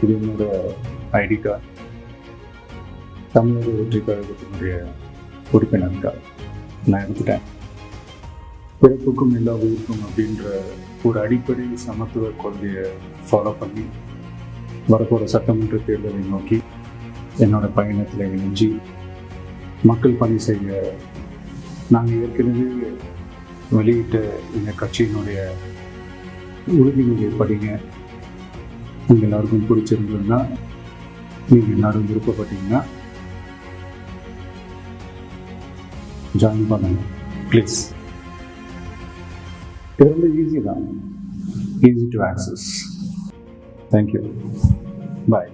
இது என்னோட ID card. தமிழக வெற்றி கழகத்தினுடைய உறுப்பினர் கார்டு நான் எடுத்துட்டேன். பிறப்புக்கும் எல்லா உயிருக்கும் அப்படின்ற ஒரு அடிப்படை சமத்துவ கொள்கையை ஃபாலோ பண்ணி வரப்போகிற சட்டமன்ற தேர்தலை நோக்கி என்னோட பயணத்தில் இணைஞ்சி மக்கள் பணி செய்ய நாங்கள் ஏற்கனவே வெளியிட்ட எங்கள் கட்சியினுடைய உறுதிமொழியை படிங்க. உங்கள் எல்லாருக்கும் பிடிச்சிருந்ததுன்னா, நீங்கள் எல்லாரும் விருப்பப்பட்டீங்கன்னா ஜாயின் பண்ணுங்க ப்ளீஸ். இது ரொம்ப ஈஸி தான், easy to access. Thank you, bye.